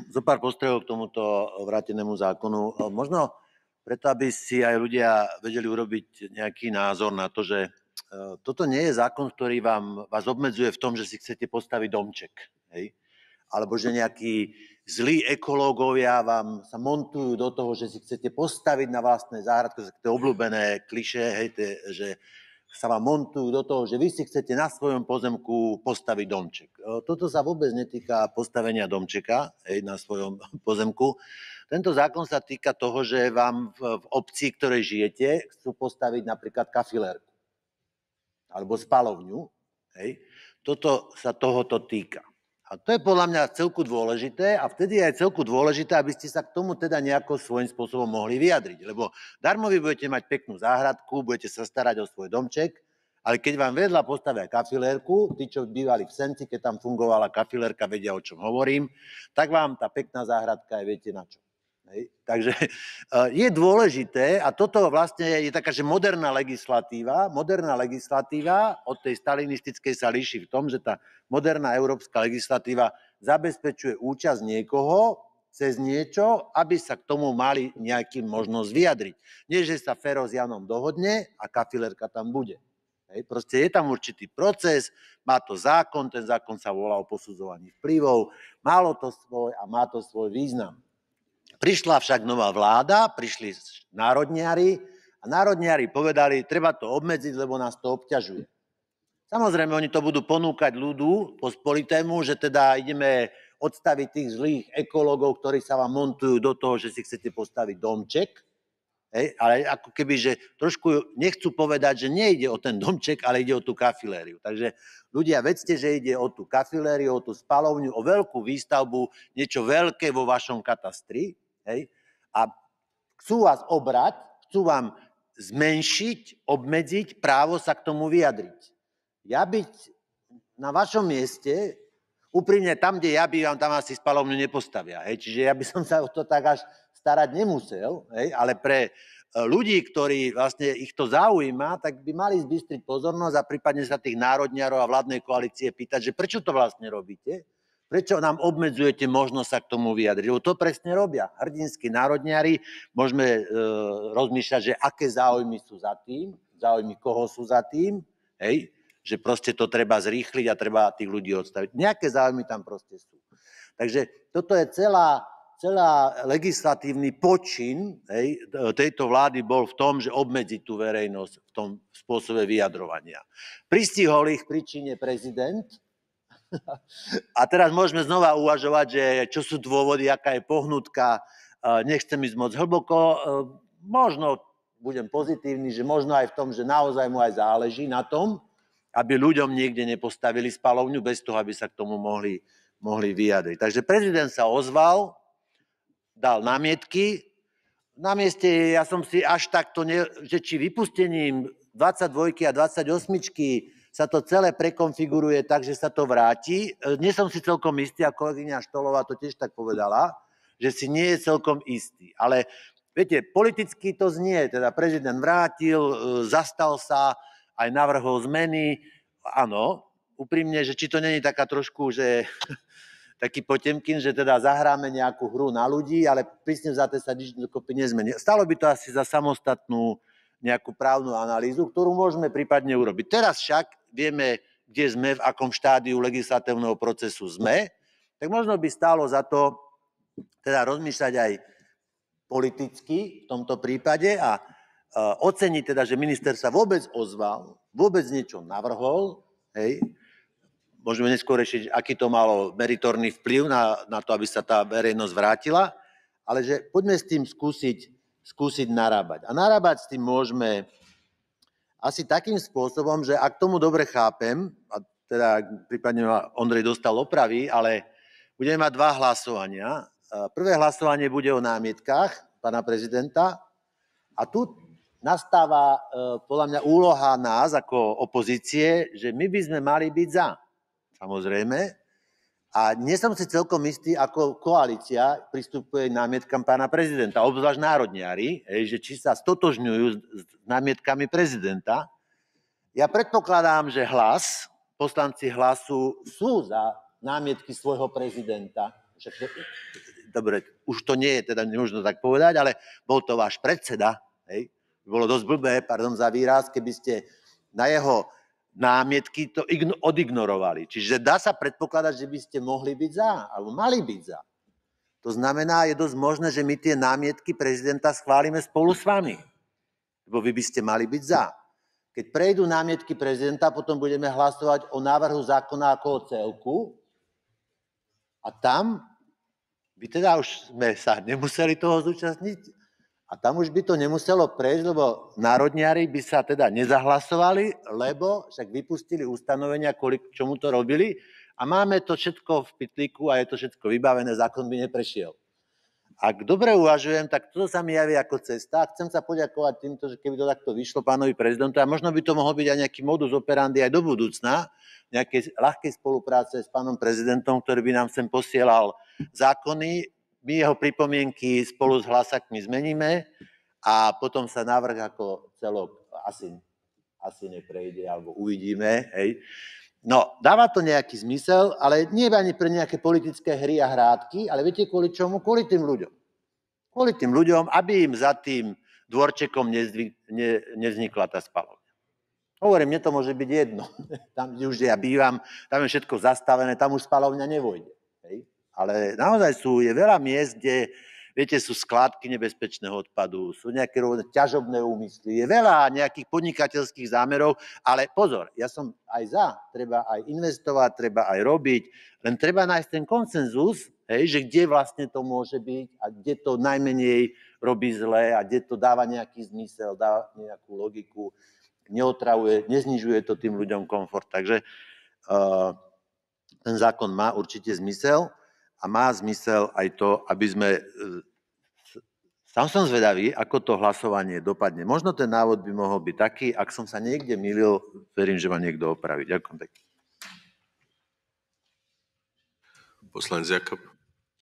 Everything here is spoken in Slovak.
Zo pár postrehov k tomuto vrátenému zákonu. Možno preto, aby si aj ľudia vedeli urobiť nejaký názor na to, že toto nie je zákon, ktorý vás obmedzuje v tom, že si chcete postaviť domček. Hej? Alebo že nejakí zlí ekológovia vám sa montujú do toho, že si chcete postaviť na vlastné záhradke, to je obľúbené klišé, hej, že sa vám montujú do toho, že vy si chcete na svojom pozemku postaviť domček. Toto sa vôbec netýka postavenia domčeka, hej, na svojom pozemku. Tento zákon sa týka toho, že vám v obci, ktorej žijete, chcú postaviť napríklad kafilérku alebo spalovňu. Hej. Toto sa tohoto týka. A to je podľa mňa celku dôležité a vtedy je aj celku dôležité, aby ste sa k tomu teda nejako svojím spôsobom mohli vyjadriť. Lebo darmo vy budete mať peknú záhradku, budete sa starať o svoj domček, ale keď vám vedľa postavia kafilérku, tí, čo bývali v Senci, keď tam fungovala kafilérka, vedia, o čom hovorím, tak vám tá pekná záhradka aj viete na čo. Hej. Takže je dôležité, a toto vlastne je taká, že moderná legislatíva od tej stalinistickej sa líši v tom, že tá moderná európska legislatíva zabezpečuje účasť niekoho cez niečo, aby sa k tomu mali nejakým možnosť vyjadriť. Nie, že sa Fero s Janom dohodne a kafilérka tam bude. Hej. Proste je tam určitý proces, má to zákon, ten zákon sa volá o posudzovaní vplyvov, malo to svoj a má to svoj význam. Prišla však nová vláda, prišli národniari a národniari povedali, treba to obmedziť, lebo nás to obťažuje. Samozrejme, oni to budú ponúkať ľudu pospolitému, že teda ideme odstaviť tých zlých ekológov, ktorí sa vám montujú do toho, že si chcete postaviť domček. Hej, ale ako keby, že trošku nechcú povedať, že nejde o ten domček, ale ide o tú kafilériu. Takže ľudia, vedzte, že ide o tú kafilériu, o tú spalovňu, o veľkú výstavbu, niečo veľké vo vašom katastri. Hej, a chcú vás obrať, chcú vám zmenšiť, obmedziť právo sa k tomu vyjadriť. Ja byť na vašom mieste, úprimne tam, kde ja bývam, tam asi spalovňu nepostavia. Hej, čiže ja by som sa o to tak až starať nemusel, hej, ale pre ľudí, ktorí vlastne ich to zaujíma, tak by mali zbystriť pozornosť a prípadne sa tých národniarov a vládnej koalície pýtať, že prečo to vlastne robíte, prečo nám obmedzujete možnosť sa k tomu vyjadriť. Lebo to presne robia hrdinskí národniari, môžeme rozmýšľať, že aké záujmy sú za tým, záujmy koho sú za tým, hej, že proste to treba zrýchliť a treba tých ľudí odstaviť. Nejaké záujmy tam proste sú. Takže toto je celá legislatívny počin, hej, tejto vlády bol v tom, že obmedzi tú verejnosť v tom spôsobe vyjadrovania. Pristihol ich pri čine prezident a teraz môžeme znova uvažovať, že čo sú dôvody, aká je pohnutka, nechcem ísť moc hlboko, možno budem pozitívny, že možno aj v tom, že naozaj mu aj záleží na tom, aby ľuďom niekde nepostavili spalovňu bez toho, aby sa k tomu mohli vyjadriť. Takže prezident sa ozval, dal námietky. Na mieste ja som si až takto, že či vypustením 22 a 28 sa to celé prekonfiguruje tak, že sa to vráti. Nie som si celkom istý, a kolegyňa Štolová to tiež tak povedala, že si nie je celkom istý. Ale viete, politicky to znie, teda prezident vrátil, zastal sa, aj navrhol zmeny. Áno, úprimne, že či to není taká trošku, že taký Potemkin, že teda zahráme nejakú hru na ľudí, ale prísne vzaté sa nič dokopy nezmení. Stalo by to asi za samostatnú nejakú právnu analýzu, ktorú môžeme prípadne urobiť. Teraz však vieme, kde sme, v akom štádiu legislatívneho procesu sme, tak možno by stálo za to teda rozmýšľať aj politicky v tomto prípade a oceniť teda, že minister sa vôbec ozval, vôbec niečo navrhol, hej. Môžeme neskôr riešiť, aký to malo meritorný vplyv na to, aby sa tá verejnosť vrátila, ale že poďme s tým skúsiť narábať. A narábať s tým môžeme asi takým spôsobom, že ak tomu dobre chápem, a teda prípadne ma Ondrej dostal opravy, ale budeme mať 2 hlasovania. Prvé hlasovanie bude o námietkách pána prezidenta a tu nastáva podľa mňa úloha nás ako opozície, že my by sme mali byť za. Samozrejme. A nie som si celkom istý, ako koalícia pristupuje k námietkam pána prezidenta, obzvlášť národniari, že či sa stotožňujú s námietkami prezidenta. Ja predpokladám, že poslanci Hlasu sú za námietky svojho prezidenta, dobre, už to nie je, teda nemôžno tak povedať, ale bol to váš predseda, hej? Bolo dosť blbé, pardon za výraz, keby ste na jeho námietky to odignorovali. Čiže dá sa predpokladať, že by ste mohli byť za, alebo mali byť za. To znamená, je dosť možné, že my tie námietky prezidenta schválime spolu s vami. Lebo vy by ste mali byť za. Keď prejdú námietky prezidenta, potom budeme hlasovať o návrhu zákona ako o celku a tam by teda už sme sa nemuseli toho zúčastniť a tam už by to nemuselo prejsť, lebo národniari by sa teda nezahlasovali, lebo však vypustili ustanovenia, kvôli čomu to robili a máme to všetko v pytlíku a je to všetko vybavené, zákon by neprešiel. Ak dobre uvažujem, tak toto sa mi javí ako cesta. Chcem sa poďakovať týmto, že keby to takto vyšlo pánovi prezidentu a možno by to mohol byť aj nejaký modus operandi aj do budúcna, nejakej ľahkej spolupráce s pánom prezidentom, ktorý by nám sem posielal zákony. My jeho pripomienky spolu s hlasakmi zmeníme a potom sa návrh ako celok asi neprejde, alebo uvidíme. Hej. No, dáva to nejaký zmysel, ale nie ani pre nejaké politické hry a hrádky, ale viete kvôli čomu? Kvôli tým ľuďom. Kvôli tým ľuďom, aby im za tým dvorčekom nevznikla tá spalovňa. Hovorím, mne to môže byť jedno. Tam, kde už ja bývam, tam je všetko zastavené, tam už spalovňa nevojde. Hej? Ale naozaj je veľa miest, kde viete, sú skládky nebezpečného odpadu, sú nejaké ťažobné úmysly, je veľa nejakých podnikateľských zámerov, ale pozor, ja som aj za, treba aj investovať, treba aj robiť, len treba nájsť ten konsenzus, hej, že kde vlastne to môže byť a kde to najmenej robí zle a kde to dáva nejaký zmysel, dáva nejakú logiku, neotravuje, neznižuje to tým ľuďom komfort. Takže ten zákon má určite zmysel. A má zmysel aj to, aby sme... Sám som zvedavý, ako to hlasovanie dopadne. Možno ten návod by mohol byť taký, ak som sa niekde mýlil, verím, že ma niekto opraví. Ďakujem pekne. Poslanec Jakab.